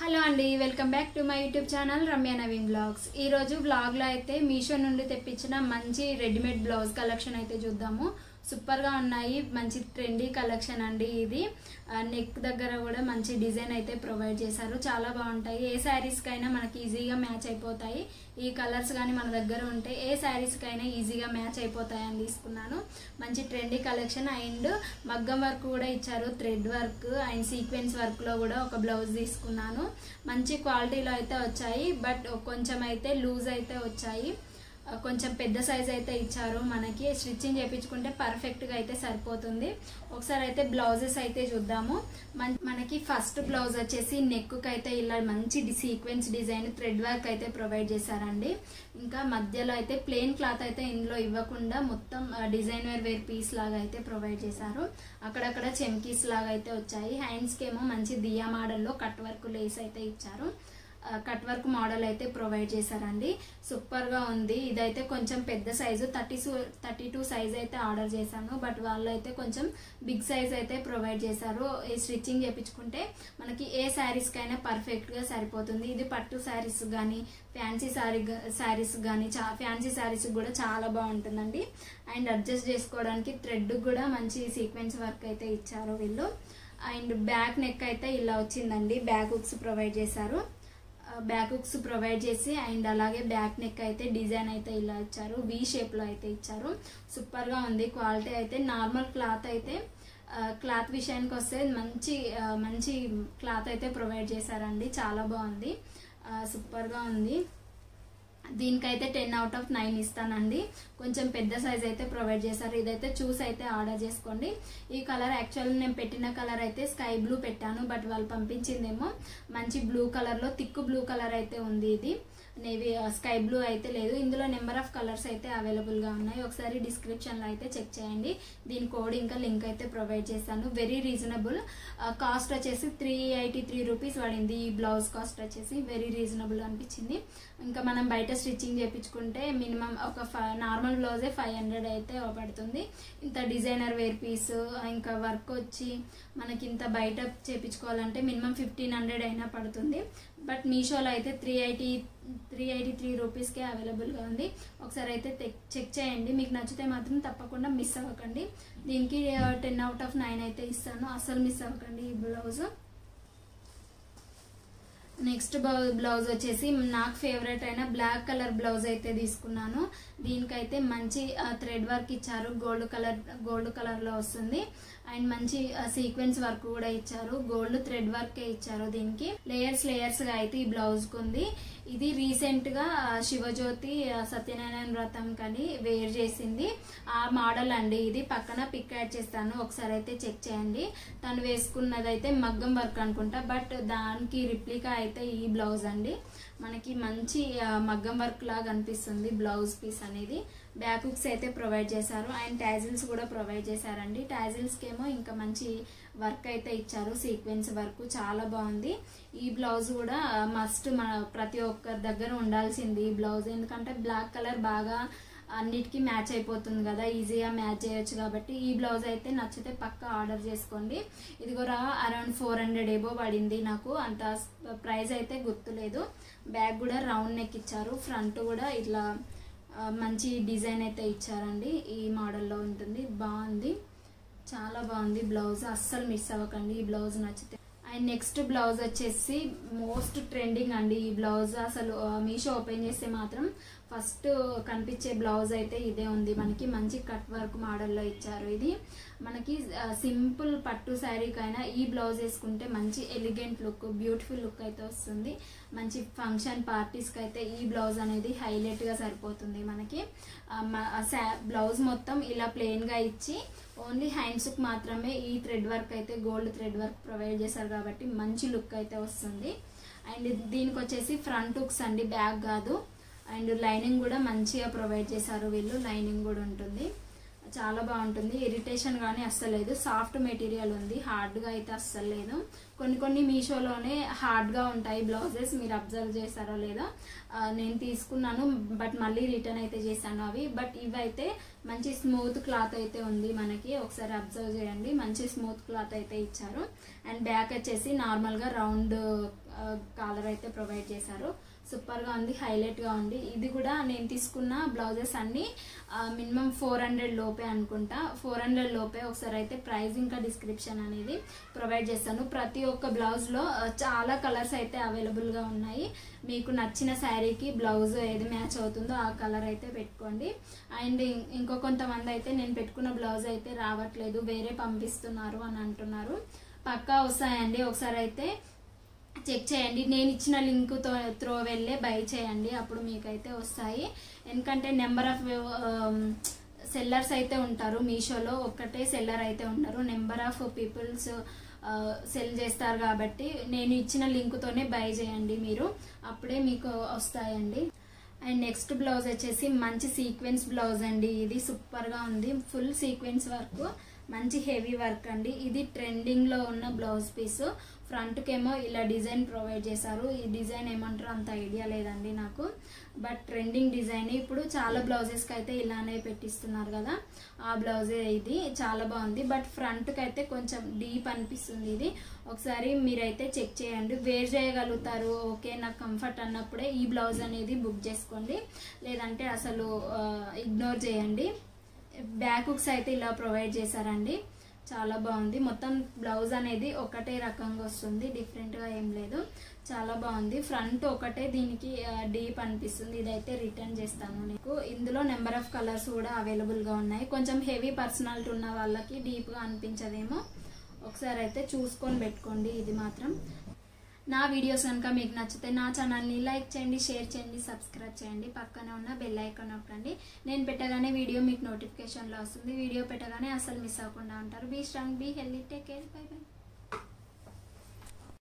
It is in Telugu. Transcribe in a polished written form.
హలో అండి, welcome back to my YouTube channel Ramya Naveen vlogs. ఈరోజు బ్లాగ్లో అయితే మీషో నుండి తెప్పించిన మంచి రెడీమేడ్ బ్లౌజ్ కలెక్షన్ అయితే చూద్దాము. సూపర్గా ఉన్నాయి, మంచి ట్రెండీ కలెక్షన్ అండి. ఇది నెక్ దగ్గర కూడా మంచి డిజైన్ అయితే ప్రొవైడ్ చేశారు, చాలా బాగుంటాయి. ఏ శారీస్కైనా మనకి ఈజీగా మ్యాచ్ అయిపోతాయి. ఈ కలర్స్ కానీ మన దగ్గర ఉంటే ఏ శారీస్కైనా ఈజీగా మ్యాచ్ అయిపోతాయి అని తీసుకున్నాను. మంచి ట్రెండీ కలెక్షన్ అండ్ మగ్గం వర్క్ కూడా ఇచ్చారు, థ్రెడ్ వర్క్ అండ్ సీక్వెన్స్ వర్క్లో కూడా ఒక బ్లౌజ్ తీసుకున్నాను. మంచి క్వాలిటీలో అయితే వచ్చాయి, బట్ కొంచెం అయితే లూజ్ అయితే వచ్చాయి. కొంచెం పెద్ద సైజ్ అయితే ఇచ్చారు. మనకి స్టిచ్చింగ్ చేయించుకుంటే పర్ఫెక్ట్గా అయితే సరిపోతుంది. ఒకసారి అయితే బ్లౌజెస్ అయితే చూద్దాము. మనకి ఫస్ట్ బ్లౌజ్ వచ్చేసి నెక్కు అయితే ఇలా మంచి సీక్వెన్స్ డిజైన్ థ్రెడ్ వర్క్ అయితే ప్రొవైడ్ చేశారండి. ఇంకా మధ్యలో అయితే ప్లెయిన్ క్లాత్ అయితే ఇందులో ఇవ్వకుండా మొత్తం డిజైన్ వేర్ పీస్ లాగా అయితే ప్రొవైడ్ చేశారు. అక్కడక్కడ చెమ్కీస్ లాగా అయితే వచ్చాయి. హ్యాండ్స్కి ఏమో మంచి దియా మోడల్లో కట్ వర్క్ లేస్ అయితే ఇచ్చారు. కట్ వర్క్ మోడల్ అయితే ప్రొవైడ్ చేశారండి. సూపర్గా ఉంది. ఇదైతే కొంచెం పెద్ద సైజు 32 సైజ్ అయితే ఆర్డర్ చేశాను, బట్ వాళ్ళు అయితే కొంచెం బిగ్ సైజ్ అయితే ప్రొవైడ్ చేశారు. ఈ స్టిచ్చింగ్ చేయించుకుంటే మనకి ఏ శారీస్కైనా పర్ఫెక్ట్గా సరిపోతుంది. ఇది పట్టు శారీస్ కానీ ఫ్యాన్సీ శారీస్ కానీ ఫ్యాన్సీ శారీస్ కూడా చాలా బాగుంటుందండి. అండ్ అడ్జస్ట్ చేసుకోవడానికి థ్రెడ్ కూడా మంచి సీక్వెన్స్ వర్క్ అయితే ఇచ్చారు వీళ్ళు. అండ్ బ్యాక్ నెక్ అయితే ఇలా వచ్చిందండి. బ్యాక్ హుక్స్ ప్రొవైడ్ చేశారు. బ్యాక్ హుక్స్ ప్రొవైడ్ చేసి అండ్ అలాగే బ్యాక్ నెక్ అయితే డిజైన్ అయితే ఇలా ఇచ్చారు, వి షేప్లో అయితే ఇచ్చారు. సూపర్గా ఉంది. క్వాలిటీ అయితే నార్మల్ క్లాత్ అయితే క్లాత్ విషయానికి వస్తే మంచి క్లాత్ అయితే ప్రొవైడ్ చేశారండి. చాలా బాగుంది, సూపర్గా ఉంది. దీనికైతే 10/9 ఇస్తానండి. కొంచెం పెద్ద సైజ్ అయితే ప్రొవైడ్ చేశారు. ఇదైతే చూసి అయితే ఆర్డర్ చేసుకోండి. ఈ కలర్ యాక్చువల్లీ నేను పెట్టిన కలర్ అయితే స్కై బ్లూ పెట్టాను, బట్ వాళ్ళు పంపించిందేమో మంచి బ్లూ కలర్లో థిక్ బ్లూ కలర్ అయితే ఉంది. ఇది నేవీ స్కై బ్లూ అయితే లేదు. ఇందులో నెంబర్ ఆఫ్ కలర్స్ అయితే అవైలబుల్గా ఉన్నాయి. ఒకసారి డిస్క్రిప్షన్లో అయితే చెక్ చేయండి. దీని కోడ్ ఇంకా లింక్ అయితే ప్రొవైడ్ చేశాను. వెరీ రీజనబుల్ కాస్ట్ వచ్చేసి 383 రూపీస్ పడింది. ఈ బ్లౌజ్ కాస్ట్ వచ్చేసి వెరీ రీజనబుల్ అనిపించింది. ఇంకా మనం బయట స్టిచ్చింగ్ చేయించుకుంటే మినిమం ఒక నార్మల్ బ్లౌజే 500 అయితే పడుతుంది. ఇంత డిజైనర్ వేర్ పీస్ ఇంకా వర్క్ వచ్చి మనకి ఇంత బయట చేయించుకోవాలంటే మినిమం 1500 అయినా పడుతుంది. బట్ మీషోలో అయితే 383 రూపీస్కే అవైలబుల్గా ఉంది. ఒకసారి అయితే చెక్ చేయండి. మీకు నచ్చితే మాత్రం తప్పకుండా మిస్ అవ్వకండి. దీనికి 10/9 అయితే ఇస్తాను, అస్సలు మిస్ అవ్వకండి ఈ బ్లౌజ్. నెక్స్ట్ బ్లౌజ్ వచ్చేసి నాకు ఫేవరెట్ అయిన బ్లాక్ కలర్ బ్లౌజ్ అయితే తీసుకున్నాను. దీనికైతే మంచి థ్రెడ్ వర్క్ ఇచ్చారు, గోల్డ్ కలర్లో వస్తుంది. అండ్ మంచి సీక్వెన్స్ వర్క్ కూడా ఇచ్చారు, గోల్డ్ థ్రెడ్ వర్కే ఇచ్చారు. దీనికి లేయర్స్గా అయితే ఈ బ్లౌజ్కి ఉంది. ఇది రీసెంట్గా శివజ్యోతి సత్యనారాయణ వ్రతం కానీ వేర్ చేసింది ఆ మోడల్ అండి. ఇది పక్కన పిక్ యాడ్ చేస్తాను, ఒకసారి అయితే చెక్ చేయండి. తను వేసుకున్నదైతే మగ్గం వర్క్ అనుకుంటా, బట్ దానికి రిప్లికా అయితే ఈ బ్లౌజ్ అండి. మనకి మంచి మగ్గం వర్క్ లాగా అనిపిస్తుంది బ్లౌజ్ పీస్ అనేది. బ్యాక్ హుక్స్ అయితే ప్రొవైడ్ చేశారు అండ్ టాజిల్స్ కూడా ప్రొవైడ్ చేశారండి. టాజిల్స్కి ఏమో ఇంకా మంచి వర్క్ అయితే ఇచ్చారు, సీక్వెన్స్ వర్క్ చాలా బాగుంది. ఈ బ్లౌజ్ కూడా మస్ట్ ప్రతి ఒక్కరి దగ్గర ఉండాల్సింది ఈ బ్లౌజ్. ఎందుకంటే బ్లాక్ కలర్ బాగా అన్నిటికీ మ్యాచ్ అయిపోతుంది కదా, ఈజీగా మ్యాచ్ చేయొచ్చు. కాబట్టి ఈ బ్లౌజ్ అయితే నచ్చితే పక్కా ఆర్డర్ చేసుకోండి. ఇది కూడా అరౌండ్ 400 ఎబో పడింది. నాకు అంత ప్రైస్ అయితే గుర్తులేదు. బ్యాక్ కూడా రౌండ్ నెక్ ఇచ్చారు, ఫ్రంట్ కూడా ఇట్లా మంచి డిజైన్ అయితే ఇచ్చారండి. ఈ మోడల్లో ఉంటుంది, బాగుంది, చాలా బాగుంది బ్లౌజ్. అస్సలు మిస్ అవ్వకండి ఈ బ్లౌజ్ నచ్చితే. అండ్ నెక్స్ట్ బ్లౌజ్ వచ్చేసి మోస్ట్ ట్రెండింగ్ అండి. ఈ బ్లౌజ్ అసలు మీషో ఓపెన్ చేస్తే మాత్రం ఫస్ట్ కనిపించే బ్లౌజ్ అయితే ఇదే ఉంది. మనకి మంచి కట్ వర్క్ మోడల్లో ఇచ్చారు. ఇది మనకి సింపుల్ పట్టు శారీకైనా ఈ బ్లౌజ్ వేసుకుంటే మంచి ఎలిగెంట్ లుక్, బ్యూటిఫుల్ లుక్ అయితే వస్తుంది. మంచి ఫంక్షన్ పార్టీస్కి అయితే ఈ బ్లౌజ్ అనేది హైలైట్గా సరిపోతుంది. మనకి బ్లౌజ్ మొత్తం ఇలా ప్లెయిన్గా ఇచ్చి ఓన్లీ హ్యాండ్స్కి మాత్రమే ఈ థ్రెడ్ వర్క్ అయితే గోల్డ్ థ్రెడ్ వర్క్ ప్రొవైడ్ చేశారు కాబట్టి మంచి లుక్ అయితే వస్తుంది. అండ్ దీనికి వచ్చేసి ఫ్రంట్ హుక్స్ అండి, బ్యాక్ కాదు. అండ్ లైనింగ్ కూడా మంచిగా ప్రొవైడ్ చేశారు వీళ్ళు, లైనింగ్ కూడా ఉంటుంది, చాలా బాగుంటుంది. ఇరిటేషన్ కానీ అస్సలు లేదు, సాఫ్ట్ మెటీరియల్ ఉంది, హార్డ్గా అయితే అస్సలు లేదు. కొన్ని మీషోలోనే హార్డ్గా ఉంటాయి బ్లౌజెస్, మీరు అబ్జర్వ్ చేశారో లేదో. నేను తీసుకున్నాను బట్ మళ్ళీ రిటర్న్ అయితే చేశాను అవి. బట్ ఇవైతే మంచి స్మూత్ క్లాత్ అయితే ఉంది మనకి, ఒకసారి అబ్జర్వ్ చేయండి. మంచి స్మూత్ క్లాత్ అయితే ఇచ్చారు. అండ్ బ్యాక్ వచ్చేసి నార్మల్గా రౌండ్ కాలర్ అయితే ప్రొవైడ్ చేశారు. సూపర్గా ఉంది, హైలైట్గా ఉంది. ఇది కూడా నేను తీసుకున్న బ్లౌజెస్ అన్నీ మినిమం 400 లోపే అనుకుంటా. 400 లోపే. ఒకసారి అయితే ప్రైస్ ఇంకా డిస్క్రిప్షన్ అనేది ప్రొవైడ్ చేస్తాను. ప్రతి ఒక్క బ్లౌజ్లో చాలా కలర్స్ అయితే అవైలబుల్గా ఉన్నాయి. మీకు నచ్చిన శారీకి బ్లౌజ్ ఏది మ్యాచ్ అవుతుందో ఆ కలర్ అయితే పెట్టుకోండి. అండ్ ఇంకో కొంతమంది అయితే నేను పెట్టుకున్న బ్లౌజ్ అయితే రావట్లేదు, వేరే పంపిస్తున్నారు అని అంటున్నారు. పక్కా వస్తాయండి. ఒకసారి అయితే చెక్ చేయండి. నేను ఇచ్చిన లింక్ త్రో వెళ్ళే బై చేయండి, అప్పుడు మీకైతే వస్తాయి. ఎందుకంటే నెంబర్ ఆఫ్ సెల్లర్స్ అయితే ఉంటారు మీషోలో, ఒక్కటే సెల్లర్ అయితే ఉండరు. నెంబర్ ఆఫ్ పీపుల్స్ సెల్ చేస్తారు కాబట్టి నేను ఇచ్చిన లింక్తోనే బై చేయండి మీరు, అప్పుడే మీకు వస్తాయండి. అండ్ నెక్స్ట్ బ్లౌజ్ వచ్చేసి మంచి సీక్వెన్స్ బ్లౌజ్ అండి. ఇది సూపర్గా ఉంది, ఫుల్ సీక్వెన్స్ వర్క్, మంచి హెవీ వర్క్ అండి. ఇది ట్రెండింగ్లో ఉన్న బ్లౌజ్ పీస్. ఫ్రంట్కేమో ఇలా డిజైన్ ప్రొవైడ్ చేశారు. ఈ డిజైన్ ఏమంటారో అంత ఐడియా లేదండి నాకు, బట్ ట్రెండింగ్ డిజైన్. ఇప్పుడు చాలా బ్లౌజెస్కి అయితే ఇలానే పెట్టిస్తున్నారు కదా, ఆ బ్లౌజే ఇది. చాలా బాగుంది, బట్ ఫ్రంట్కి అయితే కొంచెం డీప్ అనిపిస్తుంది ఇది. ఒకసారి మీరైతే చెక్ చేయండి, వేర్ చేయగలుగుతారు. ఓకే నాకు కంఫర్ట్ అన్నప్పుడే ఈ బ్లౌజ్ అనేది బుక్ చేసుకోండి, లేదంటే అసలు ఇగ్నోర్ చేయండి. బ్యాక్ హుక్స్ అయితే ఇలా ప్రొవైడ్ చేశారండి, చాలా బాగుంది. మొత్తం బ్లౌజ్ అనేది ఒకటే రకంగా వస్తుంది, డిఫరెంట్గా ఏం లేదు. చాలా బాగుంది. ఫ్రంట్ ఒకటే దీనికి డీప్ అనిపిస్తుంది. ఇదైతే రిటర్న్ చేస్తాను నీకు. ఇందులో నెంబర్ ఆఫ్ కలర్స్ కూడా అవైలబుల్గా ఉన్నాయి. కొంచెం హెవీ పర్సనాలిటీ ఉన్న వాళ్ళకి డీప్గా అనిపించదేమో, ఒకసారి అయితే చూసుకొని పెట్టుకోండి. ఇది మాత్రం నా వీడియోస్ కనుక మీకు నచ్చితే నా ఛానల్ని లైక్ చేయండి, షేర్ చేయండి, సబ్స్క్రైబ్ చేయండి. పక్కనే ఉన్న బెల్ ఐకాన్ నొక్కండి. నేను పెట్టగానే వీడియో మీకు నోటిఫికేషన్లో వస్తుంది. వీడియో పెట్టగానే అసలు మిస్ అవ్వకుండా ఉంటారు. Be strong, be healthy, take care, bye by.